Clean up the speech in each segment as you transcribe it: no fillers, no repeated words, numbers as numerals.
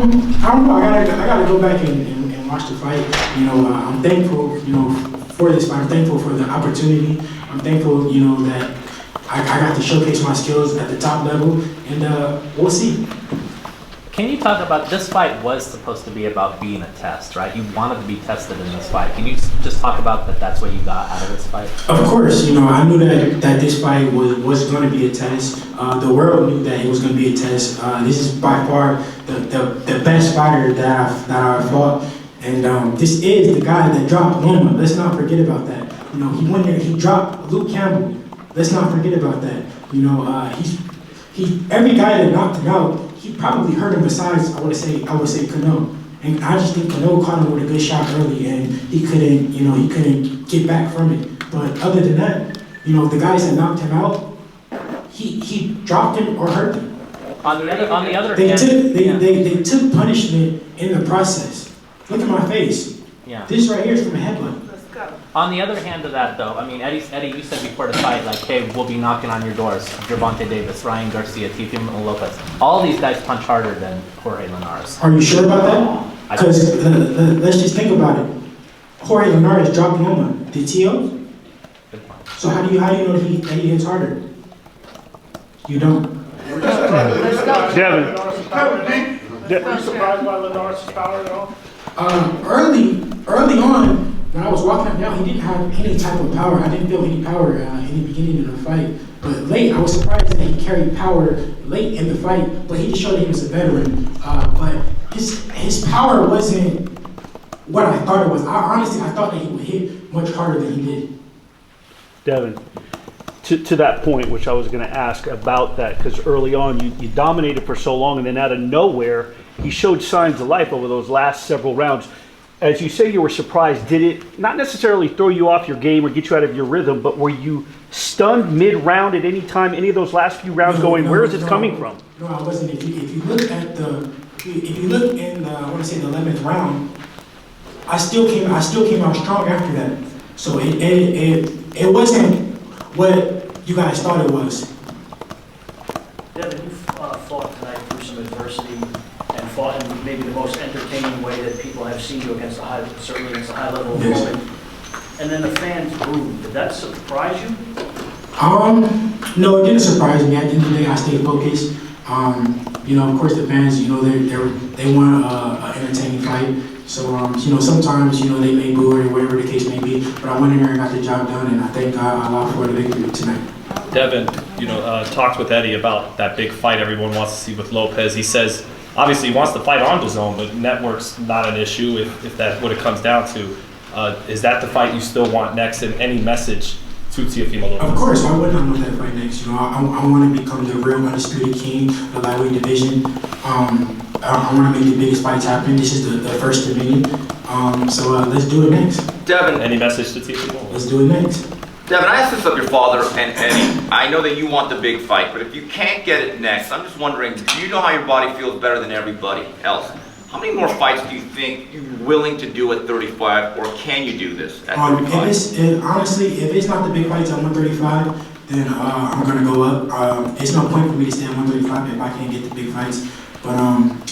I don't know. I gotta go back and watch the fight. I'm thankful, for this fight. I'm thankful for the opportunity. I'm thankful, that I got to showcase my skills at the top level, and we'll see. Can you talk about, this fight was supposed to be about being a test, right? You wanted to be tested in this fight. Can you just talk about that? That's what you got out of this fight? Of course, I knew that this fight was going to be a test. The world knew that it was going to be a test. This is by far the best fighter that I fought, and this is the guy that dropped Loma. Let's not forget about that. He went there. He dropped Luke Campbell. Let's not forget about that. Every guy that knocked him out, he probably hurt him besides, I would say Cano. And I just think Cano caught him with a good shot early, and he couldn't get back from it. But other than that, the guys that knocked him out, he dropped him or hurt him. On the other They hand, they took punishment in the process. Look at my face. Yeah. This right here is from a headbutt. On the other hand of that, though, I mean, Eddie, you said before the fight, like, hey, we'll be knocking on your doors. Gervonta Davis, Ryan Garcia, Teofimo Lopez. All these guys punch harder than Jorge Linares. Are you sure about that? Because let's just think about it. Jorge Linares dropped Loma. Did T.O.? So how do you know that he hits harder? You don't. Devin. Were you surprised by Linares' power at all? Early on, when I was walking him down, he didn't have any type of power. I didn't feel any power in the beginning of the fight. But late, I was surprised that he carried power late in the fight. But he just showed that he was a veteran. But his power wasn't what I thought it was. I thought that he would hit much harder than he did. Devin, to that point, which I was going to ask about that, because early on you dominated for so long, and then out of nowhere, he showed signs of life over those last several rounds. As you say, you were surprised. Did it not necessarily throw you off your game or get you out of your rhythm, but were you stunned mid-round at any time, any of those last few rounds where is it coming from? No, I wasn't. If you look at if you look in I want to say the 11th round, I still came out strong after that. So it wasn't what you guys thought it was. Devin, you fought tonight through some adversity and fought in maybe the most entertaining way that people have seen you certainly against a high level opponent. And then the fans booed. Did that surprise you? No, it didn't surprise me. At the end of the day, I stayed focused. Of course, the fans, they want an entertaining fight. So, sometimes, they may boo or whatever the case may be. But I went in there and got the job done, and I thank God a lot for the victory tonight. Devin, talked with Eddie about that big fight everyone wants to see with Lopez. He says, obviously, he wants to fight on DAZN, but network's not an issue if that's what it comes down to. Is that the fight you still want next, and any message to Teofimo Lopez? Of course, why wouldn't I want that fight next? I want to become the real undisputed king of the lightweight division. I want to make the biggest fights happen. This is the first of many. So let's do it next. Devin, any message to Teofimo? Let's do it next. Devin, I asked this of your father and Eddie. I know that you want the big fight, but if you can't get it next, I'm just wondering, do you know how your body feels better than everybody else? How many more fights do you think you're willing to do at 35, or can you do this at 35? Honestly, if it's not the big fights at 135, then I'm going to go up. It's no point for me to stay at 135 if I can't get the big fights. But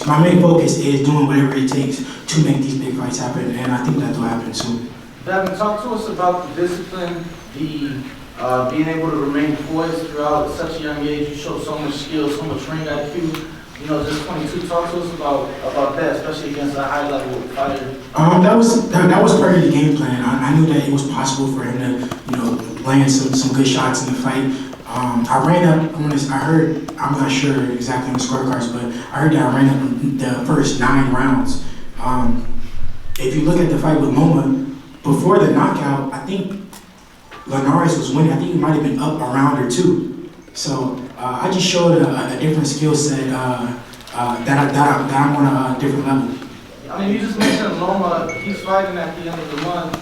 my main focus is doing whatever it takes to make these big fights happen, and I think that will happen soon. Devin, talk to us about the discipline, being able to remain poised throughout such a young age. You show so much skill, so much ring IQ. Just 22. Talk to us about that, especially against a high level fighter. That was part of the game plan. I knew that it was possible for him to, land some good shots in the fight. I ran up. I'm not sure exactly on the scorecards, but I heard that I ran up the first 9 rounds. If you look at the fight with Loma, before the knockout, I think Linares was winning. I think he might have been up a round or 2. So I just showed a different skill set that I'm on a different level. I mean, you just mentioned Loma. He's fighting at the end of the month.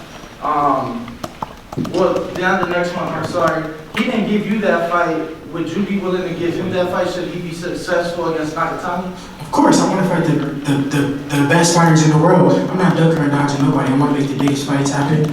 Down the next month, I'm sorry. He didn't give you that fight. Would you be willing to give him that fight? Should he be successful against Nakatani? Of course, I want to fight the best fighters in the world. I'm not ducking or dodging nobody. I want to make the biggest fights happen.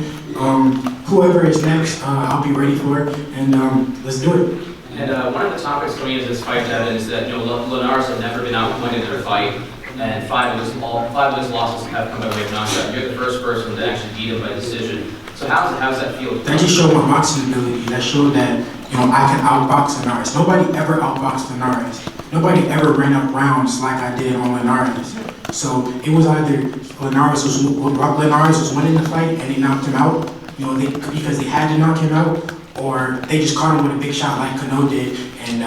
Whoever is next, I'll be ready for it, and let's do it. And one of the topics coming into this fight, Devin, is that Linares have never been outpointed in a fight. and five of his losses have come by way of knockout. You're the first person to actually beat him by decision. So how does that feel? That just showed my boxing ability. That showed that, I can outbox Linares. Nobody ever outboxed Linares. Nobody ever ran up rounds like I did on Linares. So it was either Linares was winning the fight and they knocked him out, because they had to knock him out, or they just caught him with a big shot like Cano did and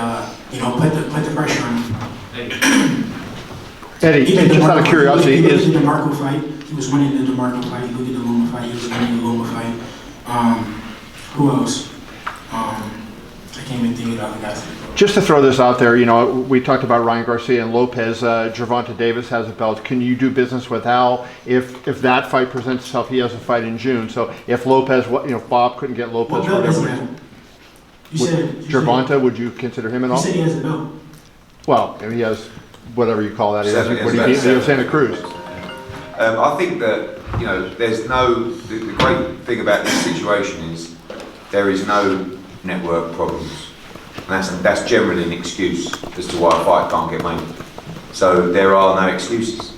put the pressure on him. Eddie, just out of curiosity, He looked at the DeMarco fight. He was winning the DeMarco fight. He looked at the Loma fight. He was winning the Loma fight. Who else? I can't even think of the other guys. just to throw this out there, we talked about Ryan Garcia and Lopez. Gervonta Davis has a belt. Can you do business with Al if that fight presents itself? He has a fight in June. So if Lopez, Bob couldn't get Lopez. What belt is that? Gervonta, would you consider him at all? You said he has a belt. Well, he has whatever you call that. He Yes, has Santa Cruz. I think that, there's the great thing about this situation is there is no network problems. And that's generally an excuse as to why a fight can't get made. So there are no excuses.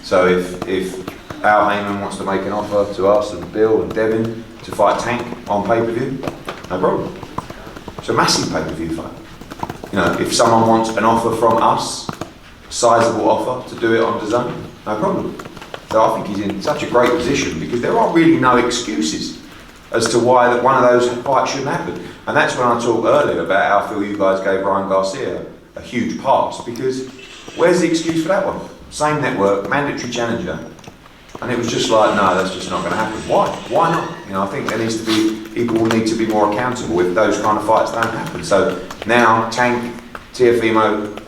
So if Al Heyman wants to make an offer to us and Bill and Devin to fight Tank on pay-per-view, no problem. It's a massive pay-per-view fight. If someone wants an offer from us, sizable offer to do it on DAZN, no problem. So I think he's in such a great position because there are really no excuses as to why that one of those fights shouldn't happen. And that's when I talked earlier about how I feel you guys gave Ryan Garcia a huge pass, because where's the excuse for that one? Same network, mandatory challenger. And it was just like, no, that's just not going to happen. Why? Why not? I think there needs to be, people will need to be more accountable if those kind of fights don't happen. So now, Tank, Teofimo,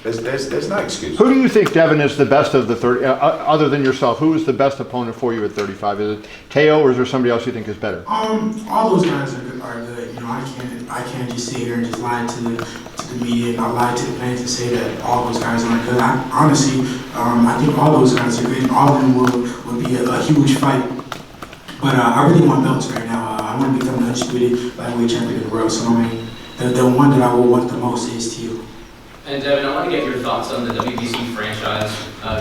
there's no excuse. Who do you think, Devin, is the best of the 30, other than yourself, who is the best opponent for you at 35? Is it Teo, or is there somebody else you think is better? All those guys are good. I can't just sit here and just lie to the media and not lie to the fans and say that all those guys aren't good. Honestly, I think all those guys are good. All of them will be a huge fight. But I really want belts right now. I want to become the undisputed lightweight champion of the world. So the one that I will want the most is Teo. And Devin, I want to get your thoughts on the WBC franchise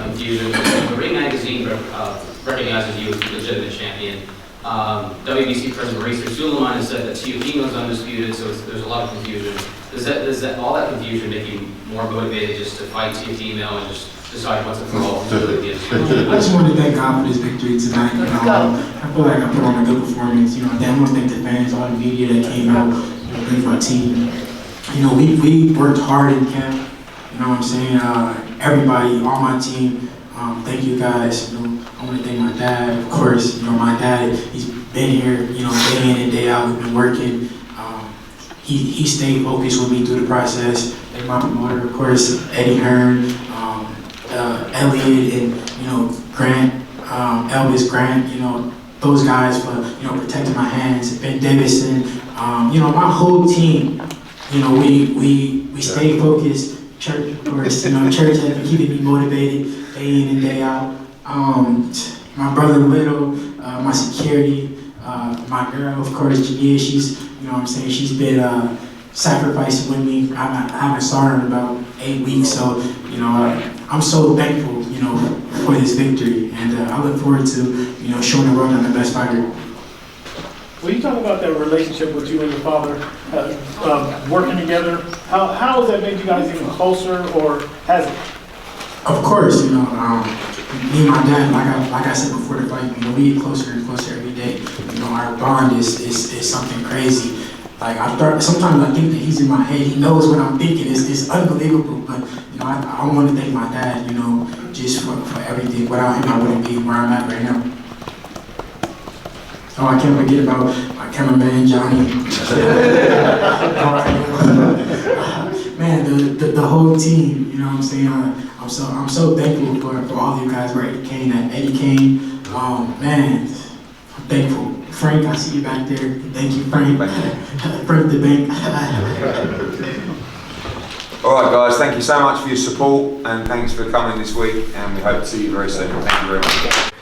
confusion. The Ring Magazine recognizes you as a legitimate champion. WBC President Racer Suleiman has said that Teofimo is undisputed, so there's a lot of confusion. Does all that confusion make you more motivated just to fight Teofimo and just decide what's a throw? I just want to thank God for this victory tonight. I feel like I put on a good performance. I want to thank the fans, all the media that came out, thank my team. We worked hard in camp. You know what I'm saying? Everybody, all my team. Thank you guys. I want to thank my dad, of course. My dad, he's been here, day in and day out. We've been working. He stayed focused with me through the process. Thank my promoter, of course, Eddie Hearn, Elliot, and Grant, Elvis Grant. Those guys for protecting my hands. Ben Davidson, my whole team. We stay focused. Church, of course, church has been keeping me motivated day in and day out. My brother Little, my security, my girl, of course, Jania, she's, she's been sacrificing with me. I haven't saw her in about 8 weeks, so, I'm so thankful, for this victory, and I look forward to, showing the world I'm the best fighter. When you talk about that relationship with you and your father, working together, how has that made you guys even closer, or has it? Of course, me and my dad, like I said before the fight, we get closer and closer every day. Our bond is something crazy. Sometimes I think that he's in my head. He knows what I'm thinking. It's unbelievable. But I want to thank my dad, just for everything. Without him, I wouldn't be where I'm at right now. Oh, I can't forget about my cameraman, Johnny. Man, the whole team, what I'm saying? I'm so thankful for all of you guys, for Eddie Kane. Man, I'm thankful. Frank, I see you back there. Thank you, Frank. Frank the Bank. All right, guys, thank you so much for your support and thanks for coming this week, and we hope to see you very soon. Thank you very much.